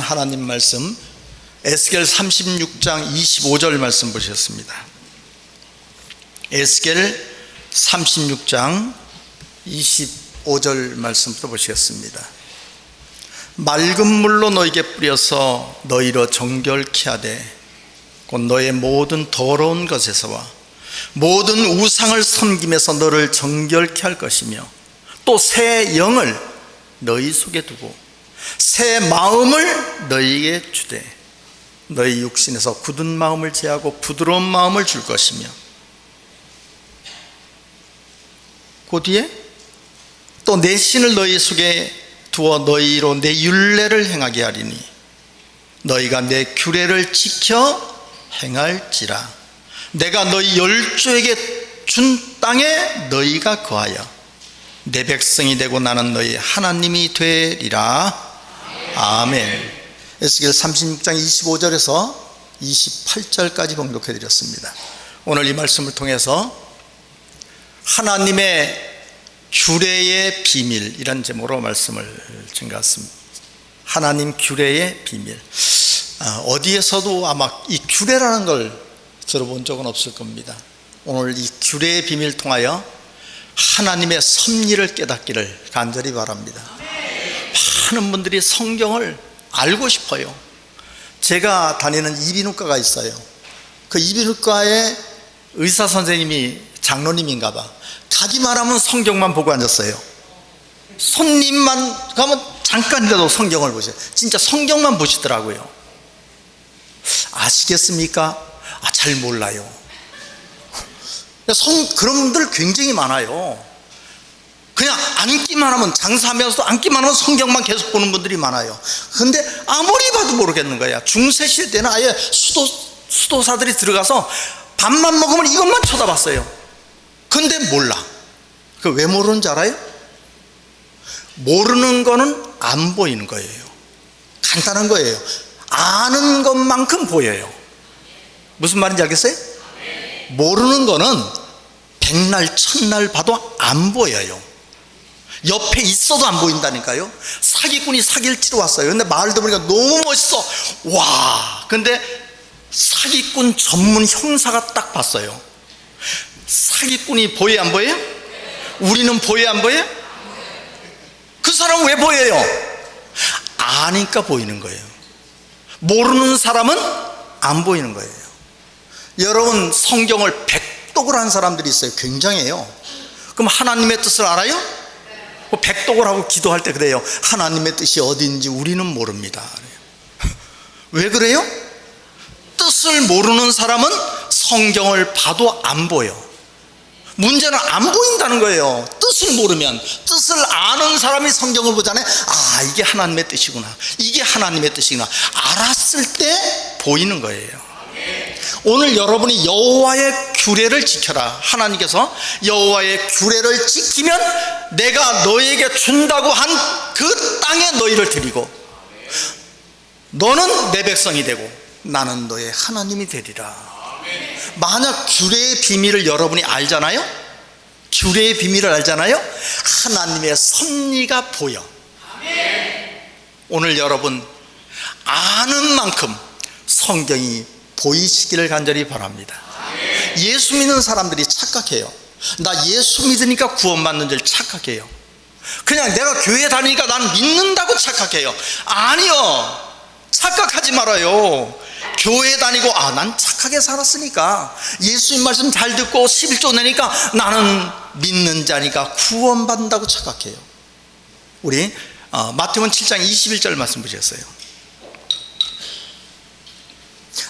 하나님 말씀 에스겔 36장 25절 말씀 보셨습니다. 에스겔 36장 25절 말씀부터 보시겠습니다. 맑은 물로 너에게 뿌려서 너희로 정결케 하되 곧 너의 모든 더러운 것에서와 모든 우상을 섬김에서 너를 정결케 할 것이며 또 새 영을 너희 속에 두고 새 마음을 너희에게 주되 너희 육신에서 굳은 마음을 제하고 부드러운 마음을 줄 것이며 그 뒤에 또 내 신을 너희 속에 두어 너희로 내 율례를 행하게 하리니 너희가 내 규례를 지켜 행할지라. 내가 너희 열조에게 준 땅에 너희가 거하여 내 백성이 되고 나는 너희 하나님이 되리라. 아멘. 에스겔 36장 25절에서 28절까지 봉독해 드렸습니다. 오늘 이 말씀을 통해서 하나님의 규례의 비밀이란 제목으로 말씀을 드린 것 같습니다. 하나님 규례의 비밀. 어디에서도 아마 이 규례라는 걸 들어본 적은 없을 겁니다. 오늘 이 규례의 비밀을 통하여 하나님의 섭리를 깨닫기를 간절히 바랍니다. 많은 분들이 성경을 알고 싶어요. 제가 다니는 이비인후과가 있어요. 그 이비인후과에 의사 선생님이 장로님인가 봐. 가기만 하면 성경만 보고 앉았어요. 손님만 가면 잠깐이라도 성경을 보세요. 진짜 성경만 보시더라고요. 아시겠습니까? 잘 몰라요. 그런 분들 굉장히 많아요. 그냥 앉기만 하면, 장사하면서도 앉기만 하면 성경만 계속 보는 분들이 많아요. 근데 아무리 봐도 모르겠는 거야. 중세 시대 때는 아예 수도사들이 들어가서 밥만 먹으면 이것만 쳐다봤어요. 근데 몰라. 그 왜 모르는 줄 알아요? 모르는 거는 안 보이는 거예요. 간단한 거예요. 아는 것만큼 보여요. 무슨 말인지 알겠어요? 모르는 거는 백날 천날 봐도 안 보여요. 옆에 있어도 안 보인다니까요. 사기꾼이 사기를 치러 왔어요. 근데 말을 들으니까 너무 멋있어. 와. 근데 사기꾼 전문 형사가 딱 봤어요. 사기꾼이 보여요, 안 보여요? 우리는 보여요, 안 보여요? 그 사람은 왜 보여요? 아니까 보이는 거예요. 모르는 사람은 안 보이는 거예요. 여러분, 성경을 백독을 한 사람들이 있어요. 굉장해요. 그럼 하나님의 뜻을 알아요? 백독을 하고 기도할 때 그래요. 하나님의 뜻이 어디인지 우리는 모릅니다. 왜 그래요? 뜻을 모르는 사람은 성경을 봐도 안 보여. 문제는 안 보인다는 거예요. 뜻을 모르면. 뜻을 아는 사람이 성경을 보잖아요. 아, 이게 하나님의 뜻이구나, 이게 하나님의 뜻이구나. 알았을 때 보이는 거예요. 오늘 여러분이 여호와의 규례를 지켜라. 하나님께서 여호와의 규례를 지키면 내가 너에게 준다고 한 그 땅에 너희를 드리고 너는 내 백성이 되고 나는 너의 하나님이 되리라. 만약 규례의 비밀을 여러분이 알잖아요. 규례의 비밀을 알잖아요. 하나님의 섭리가 보여. 오늘 여러분 아는 만큼 성경이 보이시기를 간절히 바랍니다. 예수 믿는 사람들이 착각해요. 나 예수 믿으니까 구원받는 줄 착각해요. 그냥 내가 교회 다니니까 난 믿는다고 착각해요. 아니요, 착각하지 말아요. 교회 다니고 난 착하게 살았으니까, 예수님 말씀 잘 듣고 11조 내니까 나는 믿는 자니까 구원받는다고 착각해요. 우리 마태복음 7장 21절 말씀 보셨어요.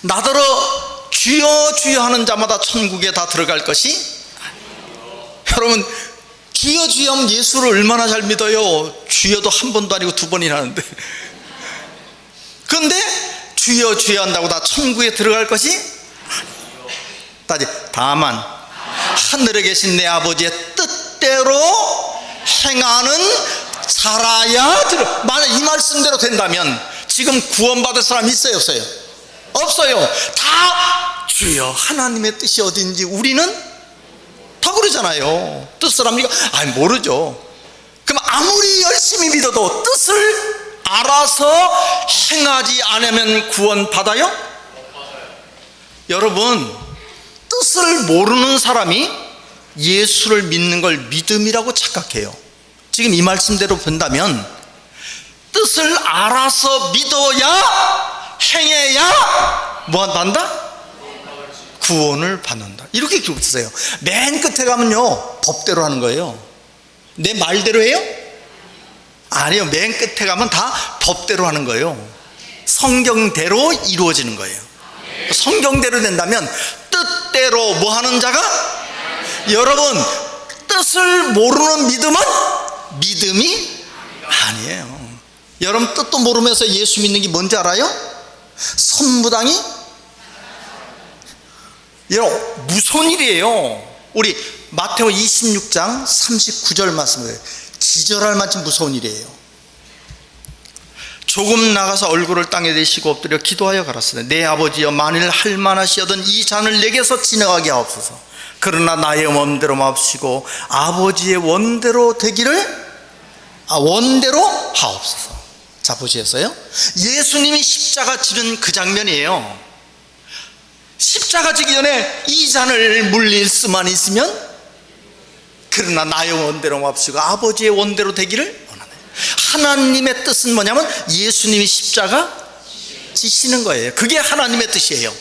나더러 주여 주여 하는 자마다 천국에 다 들어갈 것이 아니요. 여러분, 주여 주여 하면 예수를 얼마나 잘 믿어요. 주여도 한 번도 아니고 두 번이나 하는데. 그런데 주여 주여 한다고 다 천국에 들어갈 것이 아니요. 다만 하늘에 계신 내 아버지의 뜻대로 행하는 자라야 들어. 만약 이 말씀대로 된다면 지금 구원받을 사람 있어요, 없어요? 없어요. 다 주여 하나님의 뜻이 어딘지 우리는 다 그러잖아요. 뜻을 합니까? 모르죠. 그럼 아무리 열심히 믿어도 뜻을 알아서 행하지 않으면 구원받아요? 여러분, 뜻을 모르는 사람이 예수를 믿는 걸 믿음이라고 착각해요. 지금 이 말씀대로 본다면 뜻을 알아서 믿어야, 행해야 뭐 한다? 구원을 받는다. 이렇게 기록되세요. 맨 끝에 가면요, 법대로 하는 거예요. 내 말대로 해요? 아니요, 맨 끝에 가면 다 법대로 하는 거예요. 성경대로 이루어지는 거예요. 성경대로 된다면 뜻대로 뭐 하는 자가? 여러분, 뜻을 모르는 믿음은 믿음이 아니에요. 여러분, 뜻도 모르면서 예수 믿는 게 뭔지 알아요? 선무당이 여러분, 무서운 일이에요. 우리 마태복음 26장 39절 말씀을 기절할 만큼 무서운 일이에요. 조금 나가서 얼굴을 땅에 대시고 엎드려 기도하여 가라사대 내 아버지여, 만일 할만하시거든 이 잔을 내게서 지나가게 하옵소서. 그러나 나의 원대로 마옵시고 아버지의 원대로 되기를 원대로 하옵소서. 자, 보시겠어요? 예수님이 십자가 지는 그 장면이에요. 십자가 지기 전에 이 잔을 물릴 수만 있으면, 그러나 나의 원대로 마옵시고 아버지의 원대로 되기를 원하네. 하나님의 뜻은 뭐냐면 예수님이 십자가 지시는 거예요. 그게 하나님의 뜻이에요.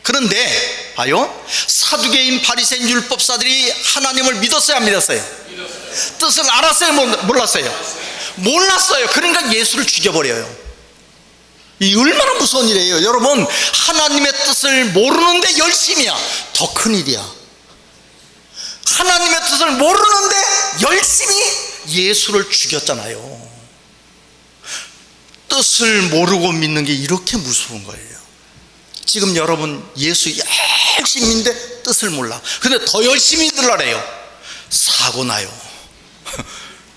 그런데 봐요, 사두개인 바리새인 율법사들이 하나님을 믿었어요, 안 믿었어요? 뜻을 알았어요, 몰랐어요? 몰랐어요. 그러니까 예수를 죽여버려요. 이 얼마나 무서운 일이에요. 여러분, 하나님의 뜻을 모르는데 열심이야. 더 큰 일이야. 하나님의 뜻을 모르는데 열심히 예수를 죽였잖아요. 뜻을 모르고 믿는 게 이렇게 무서운 거예요. 지금 여러분 예수 열심히 믿는데 뜻을 몰라. 근데 더 열심히 들라래요. 사고 나요.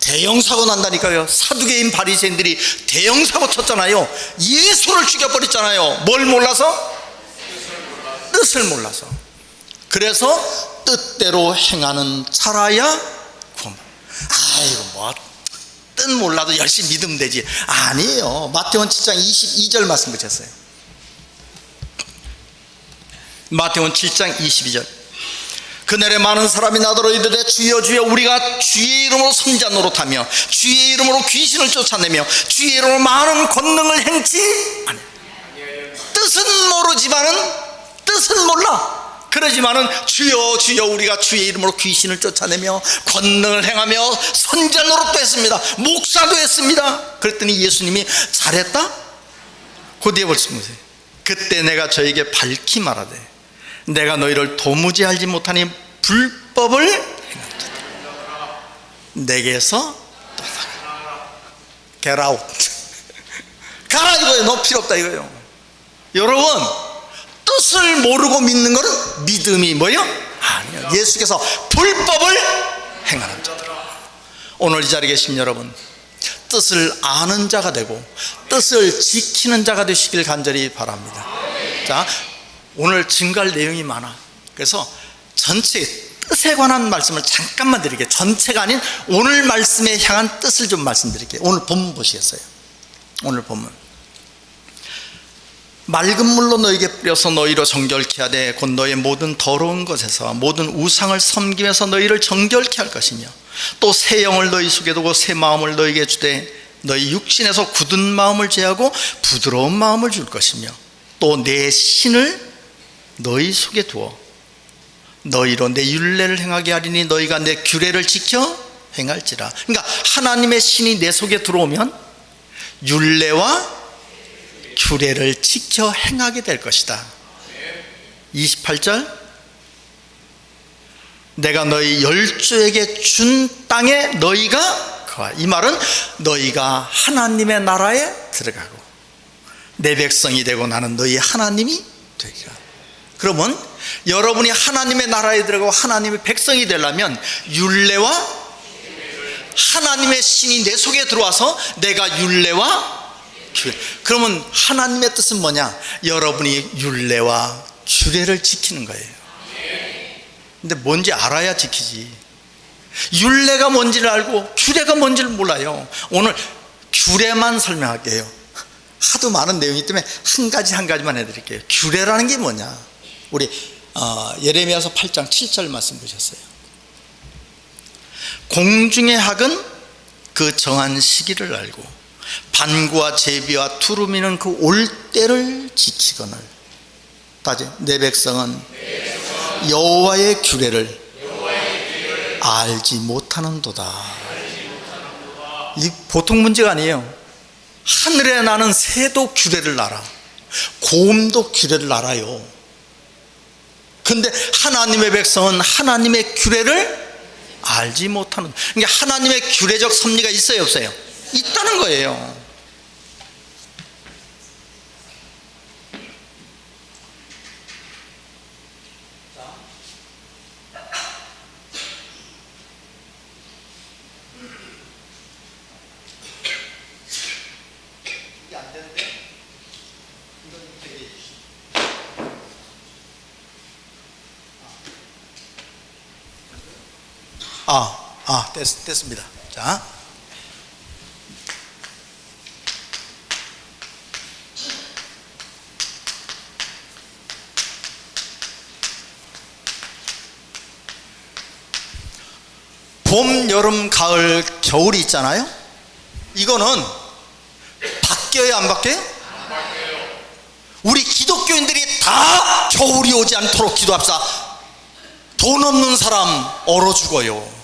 대형 사고 난다니까요. 사두개인 바리새인들이 대형 사고 쳤잖아요. 예수를 죽여버렸잖아요. 뭘 몰라서? 뜻을 몰라서. 그래서 뜻대로 행하는 자라야 구원. 아이고, 뭐 뜻 몰라도 열심히 믿으면 되지. 아니에요. 마태복음 7장 22절 말씀 보셨어요. 마태복음 7장 22절. 그날에 많은 사람이 나더러 이르되 주여 주여, 우리가 주의 이름으로 선자 노릇하며 주의 이름으로 귀신을 쫓아내며 주의 이름으로 많은 권능을 행치 아니. 뜻은 모르지만은, 뜻은 몰라. 그러지만은 주여 주여, 우리가 주의 이름으로 귀신을 쫓아내며 권능을 행하며 선자 노릇도 했습니다. 목사도 했습니다. 그랬더니 예수님이 잘했다? 그 뒤에 말씀하세요. 그때 내가 저에게 밝히 말하되 내가 너희를 도무지 알지 못하니 불법을 행한다. 내게서 떠나라. Get out. 가라 이거예요. 너 필요 없다 이거예요. 여러분, 뜻을 모르고 믿는 것은 믿음이 뭐예요? 아니요. 예수께서 불법을 행하는 자들. 오늘 이 자리에 계신 여러분, 뜻을 아는 자가 되고 뜻을 지키는 자가 되시길 간절히 바랍니다. 자, 오늘 증거할 내용이 많아. 그래서 전체 뜻에 관한 말씀을 잠깐만 드릴게요. 전체가 아닌 오늘 말씀에 향한 뜻을 좀 말씀드릴게요. 오늘 본문 보시겠어요? 오늘 본문. 맑은 물로 너에게 뿌려서 너희로 정결케 하되 곧 너의 모든 더러운 것에서 모든 우상을 섬기면서 너희를 정결케 할 것이며 또 새 영을 너희 속에 두고 새 마음을 너희에게 주되 너희 육신에서 굳은 마음을 제하고 부드러운 마음을 줄 것이며 또 내 신을 너희 속에 두어 너희로 내 율례를 행하게 하리니 너희가 내 규례를 지켜 행할지라. 그러니까 하나님의 신이 내 속에 들어오면 율례와 규례를 지켜 행하게 될 것이다. 28절. 내가 너희 열조에게 준 땅에 너희가 거하. 이 말은 너희가 하나님의 나라에 들어가고 내 백성이 되고 나는 너희 하나님이 되리라. 그러면 여러분이 하나님의 나라에 들어가고 하나님의 백성이 되려면 율례와 하나님의 신이 내 속에 들어와서 내가 율례와 규례. 그러면 하나님의 뜻은 뭐냐? 여러분이 율례와 규례를 지키는 거예요. 근데 뭔지 알아야 지키지. 율례가 뭔지를 알고 규례가 뭔지를 몰라요. 오늘 규례만 설명할게요. 하도 많은 내용이기 때문에 한 가지만 해드릴게요. 규례라는 게 뭐냐? 우리 예레미야서 8장 7절 말씀 보셨어요. 공중의 학은 그 정한 시기를 알고 반구와 제비와 두루미는 그 올 때를 지키거늘 다시 내 백성은 여호와의 규례를 알지 못하는도다. 이 보통 문제가 아니에요. 하늘에 나는 새도 규례를 알아, 곰도 규례를 알아요. 근데 하나님의 백성은 하나님의 규례를 알지 못하는, 그러니까 하나님의 규례적 섭리가 있어요 없어요? 있다는 거예요. 됐습니다. 자, 봄, 여름, 가을, 겨울이 있잖아요. 이거는 바뀌어요 안 바뀌어요? 안 바뀌어요. 우리 기독교인들이 다 겨울이 오지 않도록 기도합시다. 돈 없는 사람 얼어 죽어요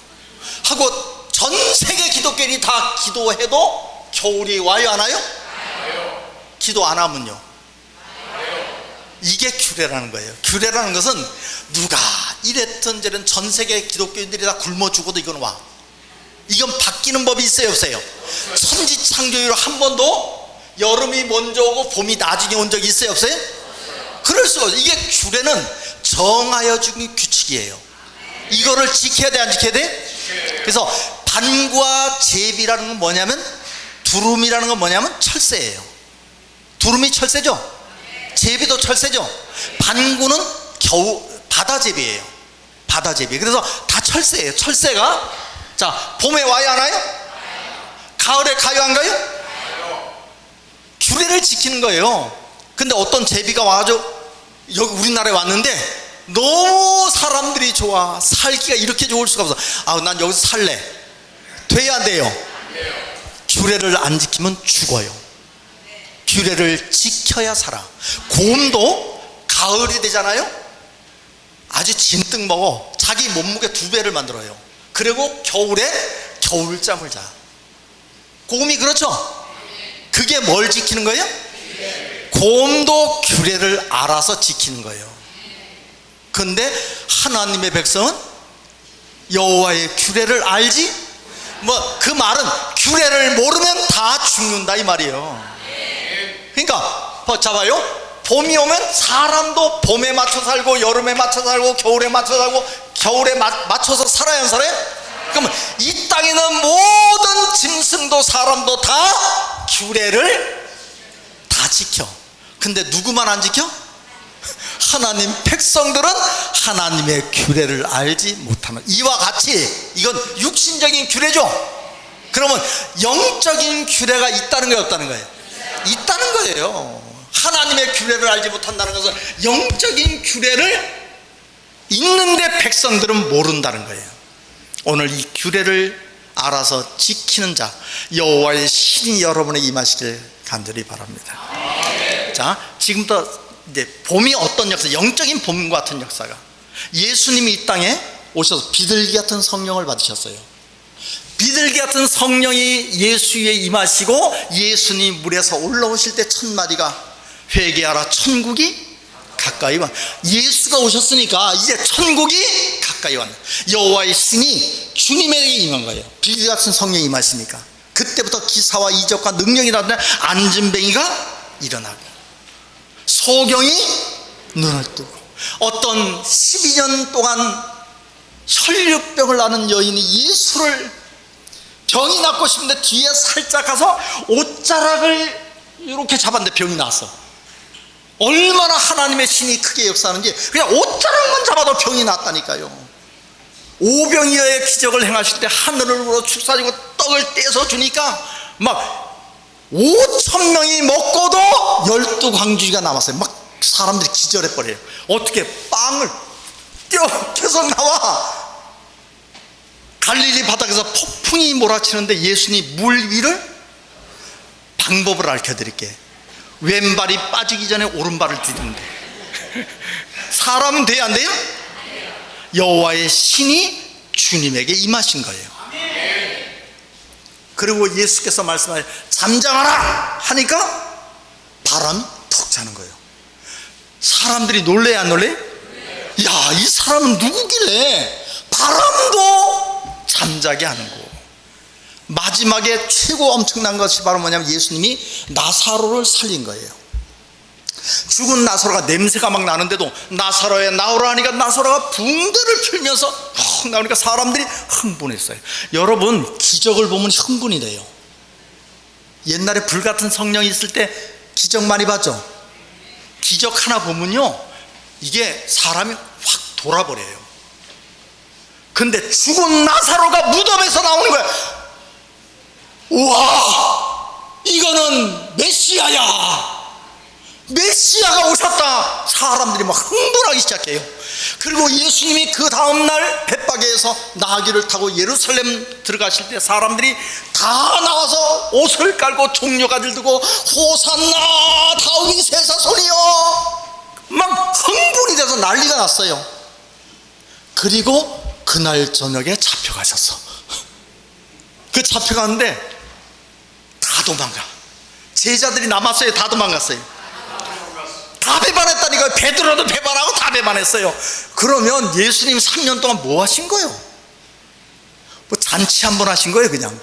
하고 전 세계 기독교인이 다 기도해도 겨울이 와요 안 와요? 와요. 기도 안 하면요? 와요. 이게 규례라는 거예요. 규례라는 것은 누가 이랬든 저랬든 전 세계 기독교인들이 다 굶어 죽어도 이건 와. 이건 바뀌는 법이 있어요 없어요? 천지창조로 한 번도 여름이 먼저 오고 봄이 나중에 온 적이 있어요 없어요? 그럴 수가 없어요. 이게 규례는 정하여 준 규칙이에요. 이거를 지켜야 돼 안 지켜야 돼? 그래서 반구와 제비라는 건 뭐냐면, 두루미라는 건 뭐냐면 철새예요. 두루미 철새죠? 제비도 철새죠? 반구는 바다제비예요. 바다제비. 그래서 다 철새예요. 철새가 자 봄에 와요 안 와요? 가을에 가요 안 가요? 규례를 지키는 거예요. 근데 어떤 제비가 와가지고 여기 우리나라에 왔는데 너무 사람들이 좋아, 살기가 이렇게 좋을 수가 없어. 난 여기서 살래. 돼야 안 돼요? 규례를 안 지키면 죽어요. 규례를 지켜야 살아. 곰도 가을이 되잖아요. 아주 진뜩 먹어. 자기 몸무게 2배를 만들어요. 그리고 겨울에 겨울잠을 자. 곰이 그렇죠? 그게 뭘 지키는 거예요? 곰도 규례를 알아서 지키는 거예요. 근데 하나님의 백성은 여호와의 규례를 알지? 그 말은 규례를 모르면 다 죽는다 이 말이에요. 그러니까 잡아요. 봄이 오면 사람도 봄에 맞춰 살고 여름에 맞춰 살고 겨울에 맞춰 살고 겨울에 맞춰서 살아야 안 살아요? 그러면 이 땅에 있는 모든 짐승도 사람도 다 규례를 다 지켜. 근데 누구만 안 지켜? 하나님 백성들은 하나님의 규례를 알지 못하는, 이와 같이 이건 육신적인 규례죠. 그러면 영적인 규례가 있다는 거예요 없다는 거예요? 있다는 거예요. 하나님의 규례를 알지 못한다는 것은 영적인 규례를 있는데 백성들은 모른다는 거예요. 오늘 이 규례를 알아서 지키는 자 여호와의 신이 여러분에 임하시길 간절히 바랍니다. 자, 지금부터 이제 봄이 어떤 역사, 영적인 봄과 같은 역사가, 예수님이 이 땅에 오셔서 비둘기 같은 성령을 받으셨어요. 비둘기 같은 성령이 예수 위에 임하시고 예수님 물에서 올라오실 때 첫 마디가 회개하라 천국이 가까이 왔. 예수가 오셨으니까 이제 천국이 가까이 왔네. 여호와의 신이 주님에게 임한 거예요. 비둘기 같은 성령이 임하시니까 그때부터 기사와 이적과 능력이 나타나 안진뱅이가 일어나고 소경이 눈을 뜨고 어떤 12년 동안 혈류병을 앓는 여인이 예수를 병이 낫고 싶은데 뒤에 살짝 가서 옷자락을 이렇게 잡았는데 병이 나왔어. 얼마나 하나님의 신이 크게 역사하는지 그냥 옷자락만 잡아도 병이 났다니까요. 오병이어의 기적을 행하실 때 하늘을 우러 축사지고 떡을 떼서 주니까 막 5천 명이 먹고도 12광주리가 남았어요. 막 사람들이 기절해버려요. 어떻게 빵을 계속 나와. 갈릴리 바닥에서 폭풍이 몰아치는데 예수님이 물 위를 방법을 알려드릴게. 왼발이 빠지기 전에 오른발을 디디면 돼. 사람은 돼야 안 돼요? 여호와의 신이 주님에게 임하신 거예요. 그리고 예수께서 말씀하여 잠잠하라 하니까 바람이 푹 자는 거예요. 사람들이 놀래야 안 놀래? 야, 이 사람은 누구길래 바람도 잠자게 하는 거. 마지막에 최고 엄청난 것이 바로 뭐냐면 예수님이 나사로를 살린 거예요. 죽은 나사로가 냄새가 막 나는데도 나사로야 나오라 하니까 나사로가 붕대를 풀면서 헉 나오니까 사람들이 흥분했어요. 여러분, 기적을 보면 흥분이 돼요. 옛날에 불같은 성령이 있을 때 기적 많이 봤죠? 기적 하나 보면요, 이게 사람이 확 돌아버려요. 근데 죽은 나사로가 무덤에서 나오는 거야. 우와, 이거는 메시아야. 메시아가 오셨다. 사람들이 막 흥분하기 시작해요. 그리고 예수님이 그 다음날 벳바게에서 나귀를 타고 예루살렘 들어가실 때 사람들이 다 나와서 옷을 깔고 종려가지를 들고 호산나 다윗의 자손이여 막 흥분이 돼서 난리가 났어요. 그리고 그날 저녁에 잡혀가셨어. 그 잡혀가는데 다 도망가. 제자들이 남았어요. 다 도망갔어요. 다 배반했다니까요. 베드로도 배반하고 다 배반했어요. 그러면 예수님 3년 동안 뭐 하신 거예요? 뭐 잔치 한번 하신 거예요? 그냥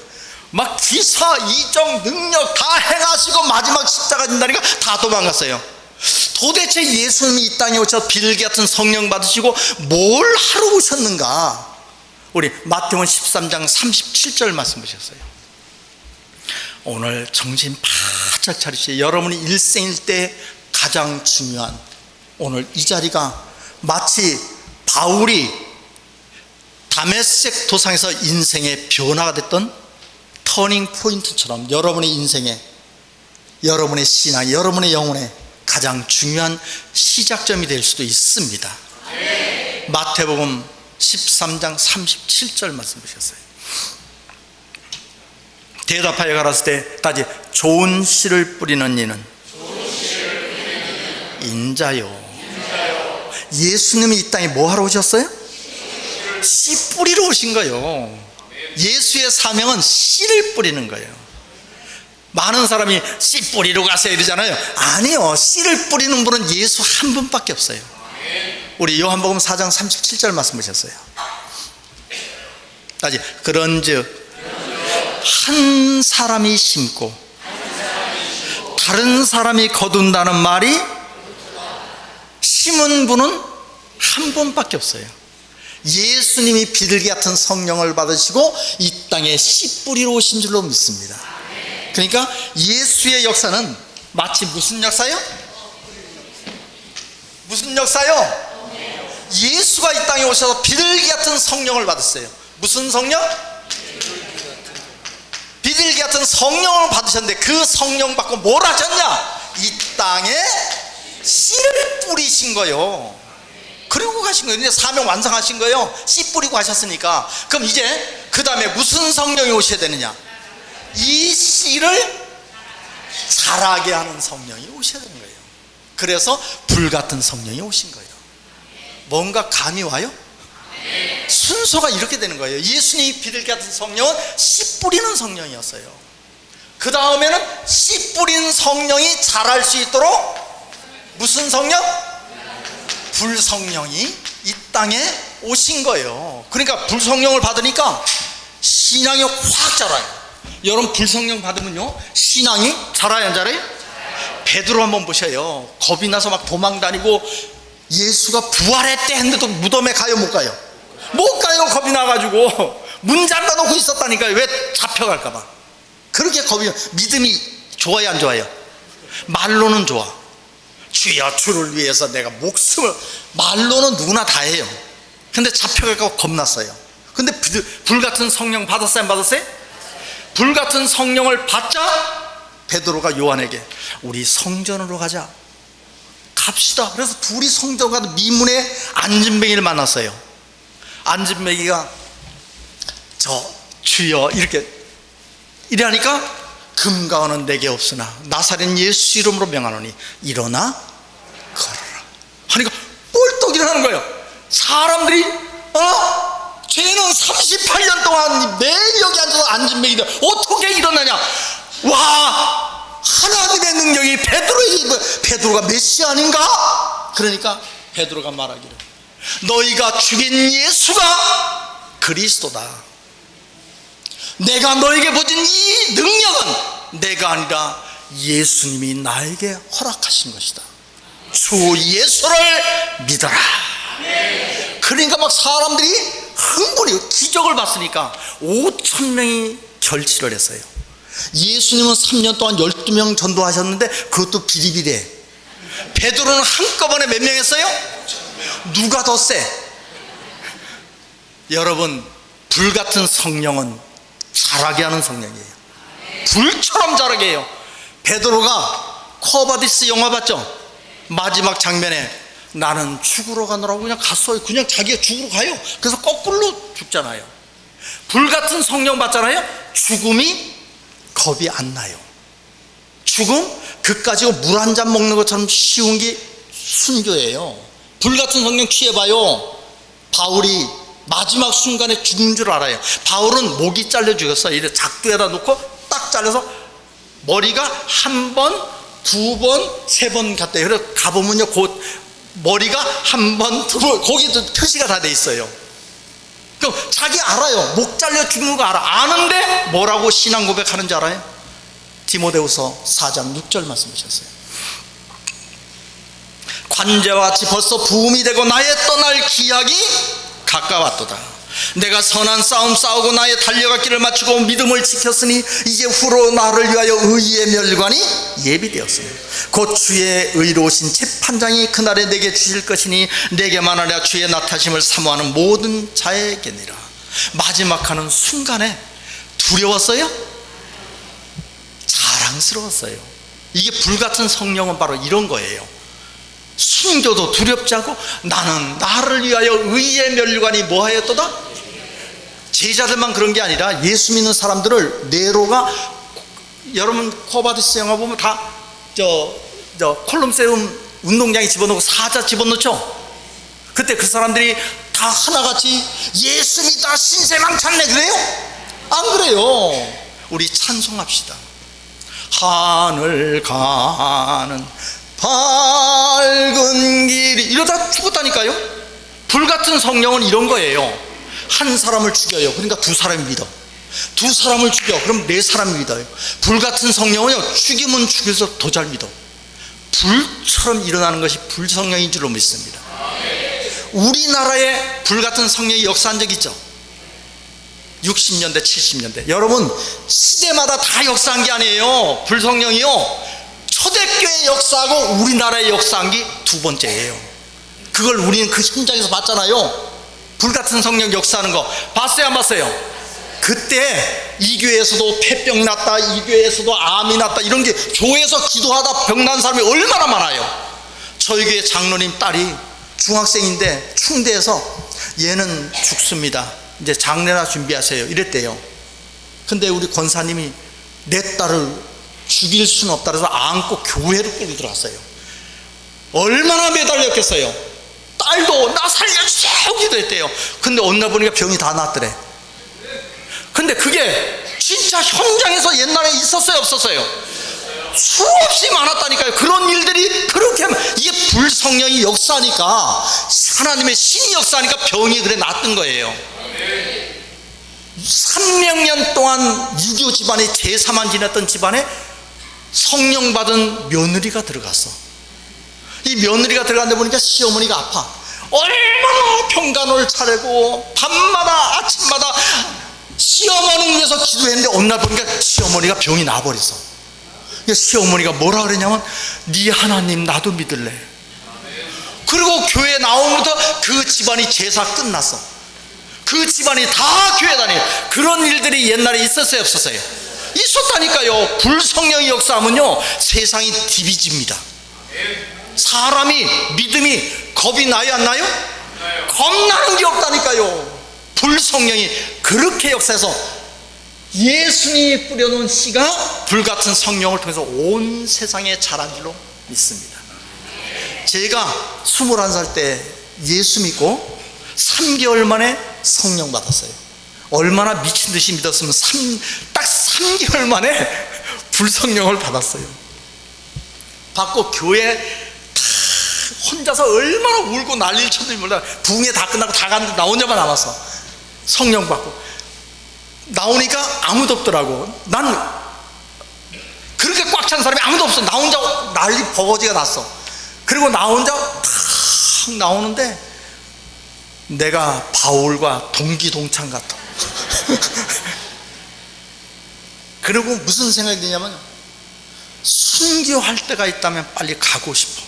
막 기사 이적 능력 다 행하시고 마지막 십자가 진다니까 다 도망갔어요. 도대체 예수님이 이 땅에 오셔서 비둘기 같은 성령 받으시고 뭘 하러 오셨는가? 우리 마태복음 13장 37절 말씀 보셨어요. 오늘 정신 바짝 차리시죠. 여러분이 일생일 때 가장 중요한 오늘 이 자리가 마치 바울이 다메섹 도상에서 인생의 변화가 됐던 터닝 포인트처럼 여러분의 인생에, 여러분의 신앙, 여러분의 영혼에 가장 중요한 시작점이 될 수도 있습니다. 마태복음 13장 37절 말씀 보셨어요. 대답하여 가라사대 때 다시 좋은 씨를 뿌리는 이는 인자요. 예수님이 이 땅에 뭐 하러 오셨어요? 씨 뿌리러 오신 거예요. 예수의 사명은 씨를 뿌리는 거예요. 많은 사람이 씨 뿌리러 가세요 이러잖아요. 아니요, 씨를 뿌리는 분은 예수 한 분밖에 없어요. 우리 요한복음 4장 37절 말씀 보셨어요. 다시 그런즉 한 사람이 심고 다른 사람이 거둔다는 말이 심은 분은 한 분밖에 없어요. 예수님이 비둘기 같은 성령을 받으시고 이 땅에 씨 뿌리러 오신 줄로 믿습니다. 그러니까 예수의 역사는 마치 무슨 역사요? 무슨 역사요? 예수가 이 땅에 오셔서 비둘기 같은 성령을 받았어요. 무슨 성령? 비둘기 같은 성령을 받으셨는데 그 성령 받고 뭘 하셨냐? 이 땅에 씨를 뿌리신 거예요. 그리고 가신 거예요. 이제 사명 완성하신 거예요. 씨 뿌리고 하셨으니까. 그럼 이제 그 다음에 무슨 성령이 오셔야 되느냐? 이 씨를 자라게 하는 성령이 오셔야 되는 거예요. 그래서 불같은 성령이 오신 거예요. 뭔가 감이 와요? 순서가 이렇게 되는 거예요. 예수님이 비둘기 같은 성령은 씨 뿌리는 성령이었어요. 그 다음에는 씨 뿌린 성령이 자랄 수 있도록 무슨 성령? 불성령이 이 땅에 오신 거예요. 그러니까 불성령을 받으니까 신앙이 확 자라요. 여러분 불성령 받으면요 신앙이 자라요 안 자라요? 베드로 한번 보셔요. 겁이 나서 막 도망다니고 예수가 부활했대 했는데도 무덤에 가요 못 가요? 못 가요. 겁이 나가지고 문 잠가 놓고 있었다니까요. 왜? 잡혀갈까봐. 그렇게 겁이. 믿음이 좋아요 안 좋아요? 말로는 좋아. 주여 주를 위해서 내가 목숨을, 말로는 누구나 다 해요. 근데 잡혀갈까 겁났어요. 근데 불같은 성령 받았어요 안 받았어요? 불같은 성령을 받자 베드로가 요한에게 우리 성전으로 가자, 갑시다. 그래서 둘이 성전 가서 미문에 안진뱅이를 만났어요. 안진뱅이가 주여 이래 하니까 금과 은은 내게 없으나 나사렛 예수 이름으로 명하노니 일어나 걸어라 하니까 뻘떡 일어나는 거예요. 사람들이 쟤는 38년 동안 매일 여기 앉아서 안진뱅이인데 어떻게 일어나냐. 와, 하나님의 능력이 베드로가 메시아 아닌가? 그러니까 베드로가 말하기를 너희가 죽인 예수가 그리스도다. 내가 너에게 보여준 이 능력은 내가 아니라 예수님이 나에게 허락하신 것이다. 주 예수를 믿어라. 그러니까 막 사람들이 흥분이 기적을 봤으니까 5,000명이 결치를 했어요. 예수님은 3년 동안 12명 전도하셨는데 그것도 비리비리해. 베드로는 한꺼번에 몇 명 했어요? 누가 더 세? 여러분, 불같은 성령은 자라게 하는 성령이에요. 불처럼 자라게 해요. 베드로가 코바디스 영화 봤죠? 마지막 장면에 나는 죽으러 가느라고 그냥 갔어요. 그냥 자기가 죽으러 가요. 그래서 거꾸로 죽잖아요. 불같은 성령 받잖아요. 죽음이 겁이 안 나요. 죽음 그까지고 물 한 잔 먹는 것처럼 쉬운 게 순교예요. 불같은 성령 취해봐요. 바울이 마지막 순간에 죽는 줄 알아요. 바울은 목이 잘려 죽었어요. 이래 작두에다 놓고 딱 잘라서 머리가 한 번, 두 번, 세 번 갔대요. 그래서 가보면요, 곧 머리가 한 번, 두 번, 거기도 표시가 다 돼 있어요. 그럼 자기 알아요. 목 잘려 죽는 거 알아. 아는데 뭐라고 신앙 고백하는지 알아요? 디모데후서 4장 6절 말씀하셨어요. 관제와 같이 벌써 부음이 되고 나의 떠날 기약이 가까웠도다. 내가 선한 싸움 싸우고 나의 달려갈 길을 마치고 믿음을 지켰으니 이제 후로 나를 위하여 의의 멸관이 예비되었으니 곧 주의 의로우신 재판장이 그날에 내게 주실 것이니 내게만 아니라 주의 나타심을 사모하는 모든 자에게니라. 마지막 하는 순간에 두려웠어요? 자랑스러웠어요. 이게 불같은 성령은 바로 이런 거예요. 순교도 두렵지 않고 나는 나를 위하여 의의 멸관이 뭐하였도다? 제자들만 그런 게 아니라 예수 믿는 사람들을 네로가, 여러분 코바디스 영화 보면 다 콜럼세움 운동장에 집어넣고 사자 집어넣죠. 그때 그 사람들이 다 하나같이 예수 믿다 신세망찬네 그래요? 안 그래요. 우리 찬송합시다. 하늘 가는 밝은 길이, 이러다 죽었다니까요. 불같은 성령은 이런 거예요. 한 사람을 죽여요. 그러니까 두 사람이 믿어. 두 사람을 죽여. 그럼 네 사람이 믿어요. 불같은 성령은요, 죽이면 죽여서 더 잘 믿어. 불처럼 일어나는 것이 불성령인 줄로 믿습니다. 우리나라에 불같은 성령이 역사한 적 있죠? 60년대 70년대 여러분, 시대마다 다 역사한 게 아니에요. 불성령이요, 초대교회 역사하고 우리나라의 역사한 게 두 번째예요. 그걸 우리는 그 현장에서 봤잖아요. 불같은 성령 역사하는 거 봤어요, 안 봤어요? 그때 이 교회에서도 폐병 났다, 이 교회에서도 암이 났다, 이런 게 교회에서 기도하다 병 난 사람이 얼마나 많아요. 저희 교회 장로님 딸이 중학생인데 충대에서 얘는 죽습니다, 이제 장례나 준비하세요 이랬대요. 근데 우리 권사님이 내 딸을 죽일 수는 없다 그래서 안고 교회로 끌고 들어갔어요. 얼마나 매달렸겠어요. 딸도 나 살려주세요 기도했대요. 근데 어느 날 보니까 병이 다 낫더래. 근데 그게 진짜 현장에서 옛날에 있었어요, 없었어요? 수없이 많았다니까요. 그런 일들이 그렇게 하면 이게 불성령이 역사하니까, 하나님의 신이 역사하니까 병이 그래 낫던 거예요. 300년 동안 6.25 집안에 제사만 지냈던 집안에 성령 받은 며느리가 들어갔어. 이 며느리가 들어갔는데 보니까 시어머니가 아파. 얼마나 평간을 차리고 밤마다 아침마다 시어머니 위해서 기도했는데 어느 날 보니까 시어머니가 병이 나버렸어. 시어머니가 뭐라 그러냐면 네 하나님 나도 믿을래. 그리고 교회 나오면부터 그 집안이 제사 끝났어. 그 집안이 다 교회 다녀요. 그런 일들이 옛날에 있었어요, 없었어요? 있었다니까요. 불성령의 역사하면요, 세상이 디비집니다. 사람이 믿음이 겁이 나요, 안 나요? 겁나는 게 없다니까요. 불성령이 그렇게 역사해서 예수님이 뿌려놓은 씨가 불같은 성령을 통해서 온 세상에 자란 줄로 믿습니다. 제가 21살 때 예수 믿고 3개월 만에 성령 받았어요. 얼마나 미친 듯이 믿었으면 딱 3개월 만에 불성령을 받았어요. 받고 교회 다 혼자서 얼마나 울고 난리를 쳤는지 몰라. 부흥회 다 끝나고 다 갔는데 나 혼자만 남았어. 성령 받고 나오니까 아무도 없더라고. 난 그렇게 꽉 찬 사람이 아무도 없어. 나 혼자 난리 버거지가 났어. 그리고 나 혼자 탁 나오는데 내가 바울과 동기동창 같아. 그리고 무슨 생각이 드냐면 순교할 때가 있다면 빨리 가고 싶어.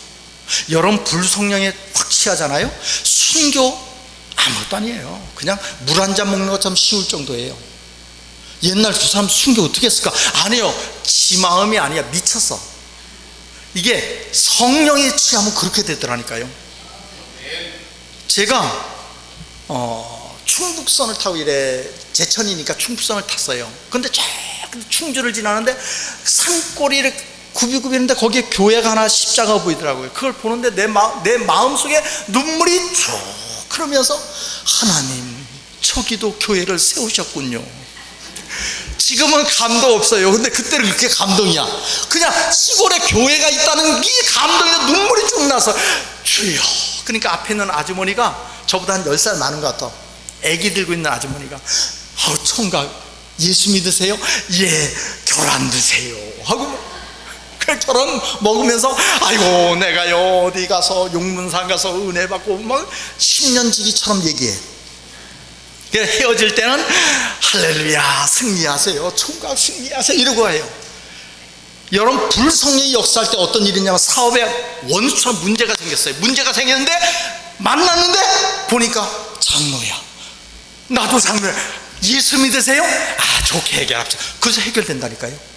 여러분 불성령에 확 취하잖아요. 순교 아무것도 아니에요. 그냥 물 한 잔 먹는 것처럼 쉬울 정도예요. 옛날 두 사람 순교 어떻게 했을까? 아니요, 지 마음이 아니야. 미쳤어. 이게 성령에 취하면 그렇게 되더라니까요. 제가 충북선을 타고 이래, 제천이니까 충북선을 탔어요. 근데 저 충주를 지나는데 산골이 굽이굽이는데 거기에 교회가 하나 십자가 보이더라고요. 그걸 보는데 내 마음속에 눈물이 쭉 흐르면서 하나님, 저기도 교회를 세우셨군요. 지금은 감동 없어요. 근데 그때는 그렇게 감동이야. 그냥 시골에 교회가 있다는 이 감동에 눈물이 쭉 나서 주여. 그러니까 앞에 있는 아주머니가 저보다 한 10살 많은 것 같아. 애기 들고 있는 아주머니가 총각 예수 믿으세요? 예, 결혼 드세요 하고 그 결혼 먹으면서 아이고 내가요 어디 가서 용문산 가서 은혜 받고 막 10년 지기처럼 얘기해. 헤어질 때는 할렐루야 승리하세요, 총각 승리하세요 이러고 해요. 여러분 불성령이 역사할 때 어떤 일이 있냐면 사업에 원수처럼 문제가 생겼어요. 문제가 생겼는데 만났는데 보니까 장로야, 나도 장로야, 예수 믿으세요? 아 좋게 해결합시다. 그래서 해결된다니까요.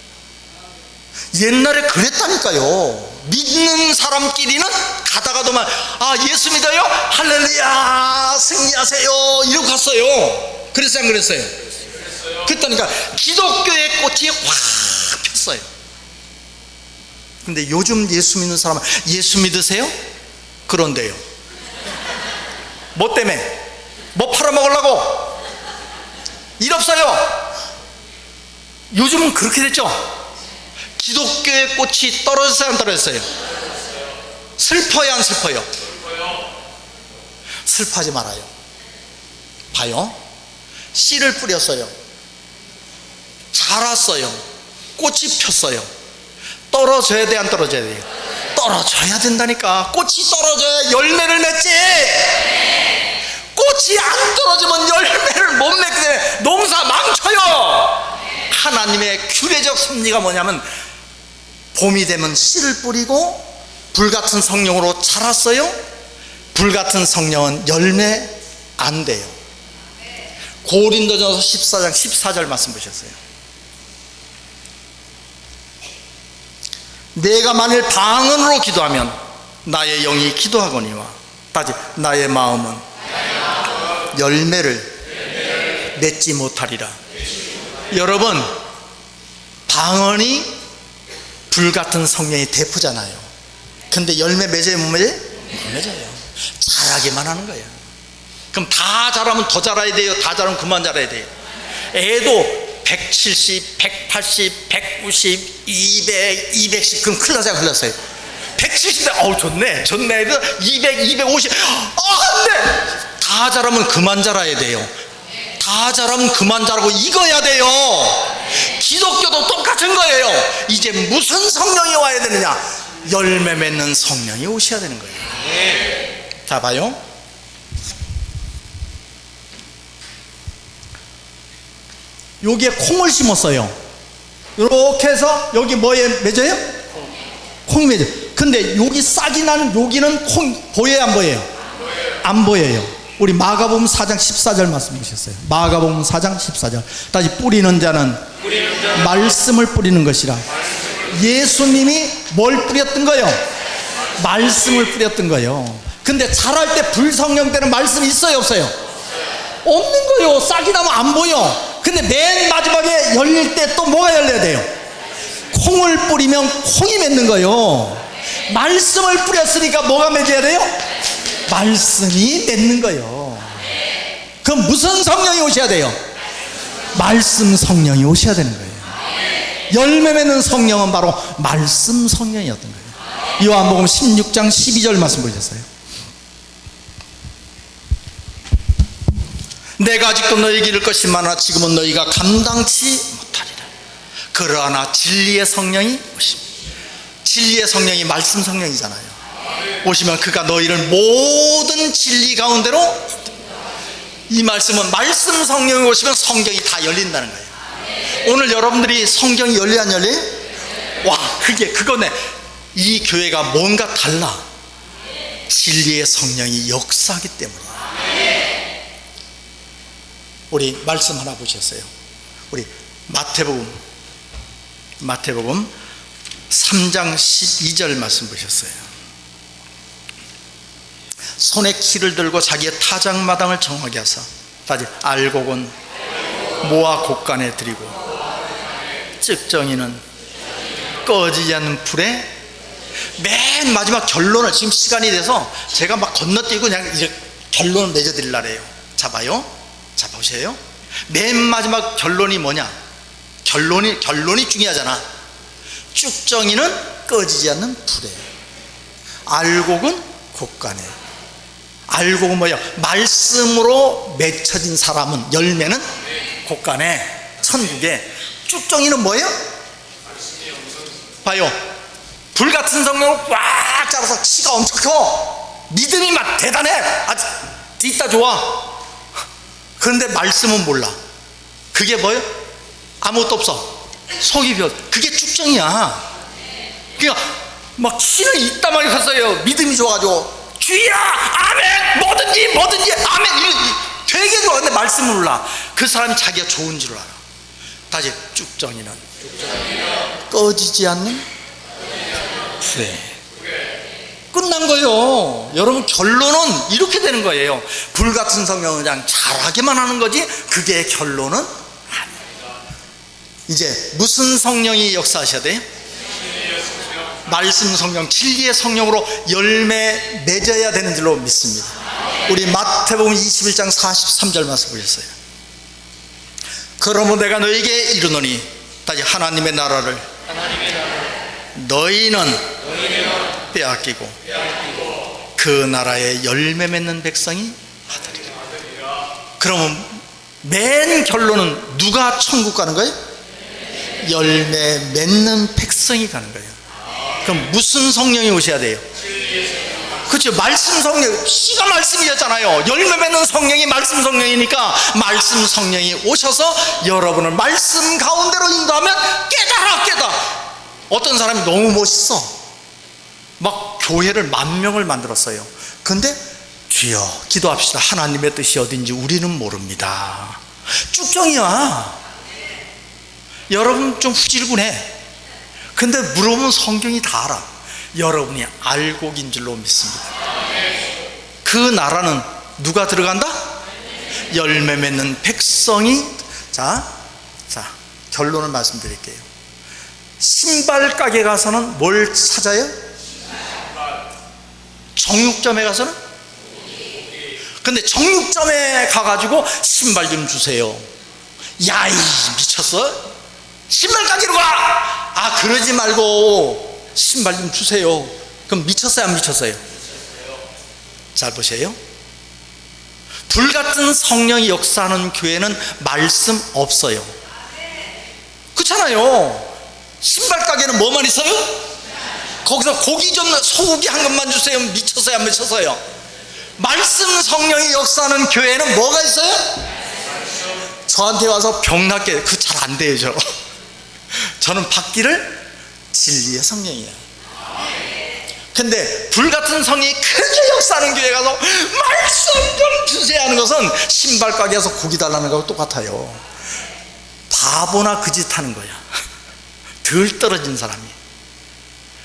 옛날에 그랬다니까요. 믿는 사람끼리는 가다가도만 아 예수 믿어요? 할렐루야 승리하세요 이러고 갔어요. 그랬어요 안 그랬어요? 그랬다니까. 기독교의 꽃이 확 폈어요. 근데 요즘 예수 믿는 사람은 예수 믿으세요? 그런데요 뭐 때문에? 뭐 팔아먹으려고? 일 없어요. 요즘은 그렇게 됐죠. 기독교의 꽃이 떨어졌어요 안 떨어졌어요? 슬퍼요 안 슬퍼요? 슬퍼하지 말아요. 봐요, 씨를 뿌렸어요. 자랐어요. 꽃이 폈어요. 떨어져야 돼 안 떨어져야 돼요? 떨어져야 된다니까. 꽃이 떨어져야 열매를 맺지. 꽃이 안 떨어지면 열매를 못 맺게 되면 농사 망쳐요. 하나님의 규례적 섭리가 뭐냐면 봄이 되면 씨를 뿌리고 불같은 성령으로 자랐어요. 불같은 성령은 열매 안 돼요. 고린도전서 14장 14절 말씀 보셨어요. 내가 만일 방언으로 기도하면 나의 영이 기도하거니와 다시 나의 마음은 열매를 맺지 못하리라. 여러분 방언이 불같은 성령의 대표잖아요. 근데 열매 맺어요 못 맺어요? 못 맺어요. 자라기만 하는 거예요. 그럼 다 자라면 더 자라야 돼요? 다 자라면 그만 자라야 돼요? 애도 170, 180, 190, 200, 210 그럼 큰일 나세요? 큰일 났어요. 170대 어우 좋네 200, 250 안돼. 다 자라면 그만 자라야 돼요. 다 자라면 그만 자라고 익어야 돼요. 기독교도 똑같은 거예요. 이제 무슨 성령이 와야 되느냐? 열매 맺는 성령이 오셔야 되는 거예요. 자 봐요, 여기에 콩을 심었어요. 이렇게 해서 여기 뭐에 맺어요? 콩이 맺어요. 근데 여기 싹이 나는 여기는 콩 보여요 안 보여요? 안 보여요. 우리 마가복음 4장 14절 말씀 보셨어요. 마가복음 4장 14절. 다시 뿌리는 자는 말씀을 뿌리는 것이라. 예수님이 뭘 뿌렸던 거예요? 말씀을 뿌렸던 거예요. 근데 자랄 때 불성령 때는 말씀이 있어요, 없어요? 없는 거예요. 싹이 나면 안 보여. 근데 맨 마지막에 열릴 때 또 뭐가 열려야 돼요? 콩을 뿌리면 콩이 맺는 거예요. 말씀을 뿌렸으니까 뭐가 맺어야 돼요? 말씀이 맺는 거예요. 그럼 무슨 성령이 오셔야 돼요? 말씀 성령이 오셔야 되는 거예요. 열매 맺는 성령은 바로 말씀 성령이었던 거예요. 요한복음 16장 12절 말씀 보셨어요? 내가 아직도 너희에게 이를 것이 많아 지금은 너희가 감당치 못하리라. 그러나 진리의 성령이 오십니다. 진리의 성령이 말씀 성령이잖아요. 오시면 그가 너희를 모든 진리 가운데로, 이 말씀은 말씀 성령이 오시면 성경이 다 열린다는 거예요. 오늘 여러분들이 성경이 열려 안 열려요? 와, 그거네. 이 교회가 뭔가 달라. 진리의 성령이 역사하기 때문이에요. 우리 말씀 하나 보셨어요? 우리 마태복음 3장 12절 말씀 보셨어요? 손에 키를 들고 자기의 타작마당을 정하게 하사 다시 알곡은 모아 곳간에 들이고 측정이는 꺼지지 않는 불에. 맨 마지막 결론을, 지금 시간이 돼서 제가 막 건너뛰고 그냥 이제 결론을 맺어드리려고 해요. 자 봐요. 자 보세요. 맨 마지막 결론이 뭐냐? 결론이 중요하잖아. 쭉정이는 꺼지지 않는 불에, 알곡은 곳간에. 알곡은 뭐예요? 말씀으로 맺혀진 사람은, 열매는 곳간에, 천국에. 쭉정이는 뭐예요? 봐요. 불같은 성령을 꽉 잡아서 키가 엄청 커. 믿음이 막 대단해. 아주 뒤따 좋아. 그런데 말씀은 몰라. 그게 뭐예요? 아무것도 없어. 속이 비어. 그게 쭉정이야. 그러니까 막 키는 이따만하게 컸어요. 믿음이 좋아가지고 주야 아멘, 뭐든지 아멘, 되게 좋아. 근데 말씀을 몰라. 그 사람이 자기가 좋은 줄 알아. 다시 쭉정이는 꺼지지 않는 불에. 끝난 거예요. 여러분, 결론은 이렇게 되는 거예요. 불같은 성령은 그냥 잘하게만 하는 거지 그게 결론은 아니에요. 이제 무슨 성령이 역사하셔야 돼요? 말씀 성령, 진리의 성령으로 열매 맺어야 되는 줄로 믿습니다. 우리 마태복음 21장 43절 말씀 보셨어요? 그러므로 내가 너에게 이르노니, 다시 하나님의 나라를 너희는 빼앗기고 그 나라에 열매 맺는 백성이 받으리라. 그러면 맨 결론은 누가 천국 가는 거예요? 열매 맺는 백성이 가는 거예요. 그럼 무슨 성령이 오셔야 돼요? 그렇죠. 말씀 성령. 씨가 말씀이었잖아요. 열매 맺는 성령이 말씀 성령이니까 말씀 성령이 오셔서 여러분을 말씀 가운데로 인도하면 깨달아. 어떤 사람이 너무 멋있어. 막 교회를 10,000명을 만들었어요. 근데 주여 기도합시다. 하나님의 뜻이 어딘지 우리는 모릅니다. 쭉정이야. 여러분 좀 후질군해. 근데 물어보면 성경이 다 알아. 여러분이 알곡인 줄로 믿습니다. 그 나라는 누가 들어간다? 열매 맺는 백성이. 자 결론을 말씀드릴게요. 신발 가게 가서는 뭘 찾아요? 정육점에 가서는? 근데 정육점에 가가지고 신발 좀 주세요. 야이 미쳤어? 신발 가게로 가! 그러지 말고 신발 좀 주세요. 그럼 미쳤어요 안 미쳤어요? 잘 보세요. 불같은 성령이 역사하는 교회는 말씀 없어요. 그렇잖아요. 신발 가게는 뭐만 있어요? 거기서 고기 좀, 소고기 한 것만 주세요. 미쳤어요 안 미쳤어요? 말씀 성령이 역사하는 교회는 뭐가 있어요? 저한테 와서 병 낫게, 그 잘 안 돼요. 저는 받기를 진리의 성령이에요. 근데 불같은 성이 그렇게 역사하는 교회 가서 말씀 좀 주세요 하는 것은 신발 가게에서 고기 달라는 거하고 똑같아요. 바보나 그 짓 하는 거야. 덜 떨어진 사람이.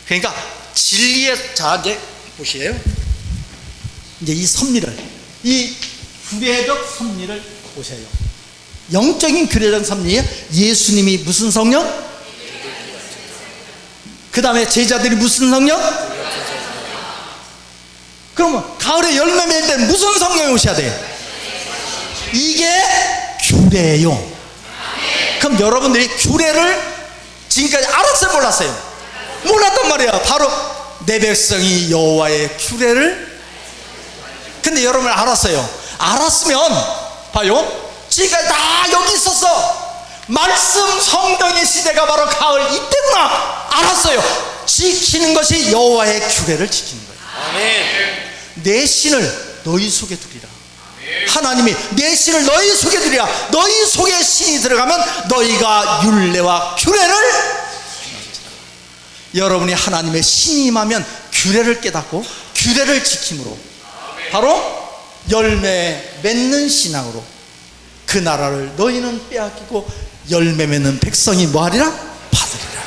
그러니까 진리의, 자 이제 보시에요. 이제 이 섭리를, 이 규례적 섭리를 보세요. 영적인 규례적 섭리에 예수님이 무슨 성령? 그 다음에 제자들이 무슨 성령? 그러면 가을에 열매 맺을 때는 무슨 성령이 오셔야 돼요? 이게 규례요. 그럼 여러분들이 규례를 지금까지 알았어요, 몰랐어요? 몰랐단 말이야. 바로 내 백성이 여호와의 규례를. 근데 여러분 알았어요. 알았으면 봐요, 지금까지 다 여기 있었어. 말씀 성령의 시대가 바로 가을 이때구나. 알았어요. 지키는 것이 여호와의 규례를 지키는 거예요. 아멘. 내 신을 너희 속에 두리라. 하나님이 내 신을 너희 속에 두리라. 너희 속에 신이 들어가면 너희가 율례와 규례를. 여러분이 하나님의 신이 임하면 규례를 깨닫고 규례를 지킴으로 바로 열매 맺는 신앙으로 그 나라를 너희는 빼앗기고 열매 맺는 백성이 뭐하리라? 받으리라.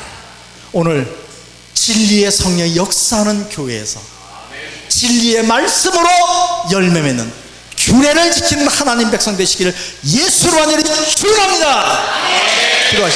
오늘 진리의 성령이 역사하는 교회에서 진리의 말씀으로 열매 맺는 규례를 지키는 하나님 백성 되시기를 예수로 완전히 축원합니다. 기도하시죠.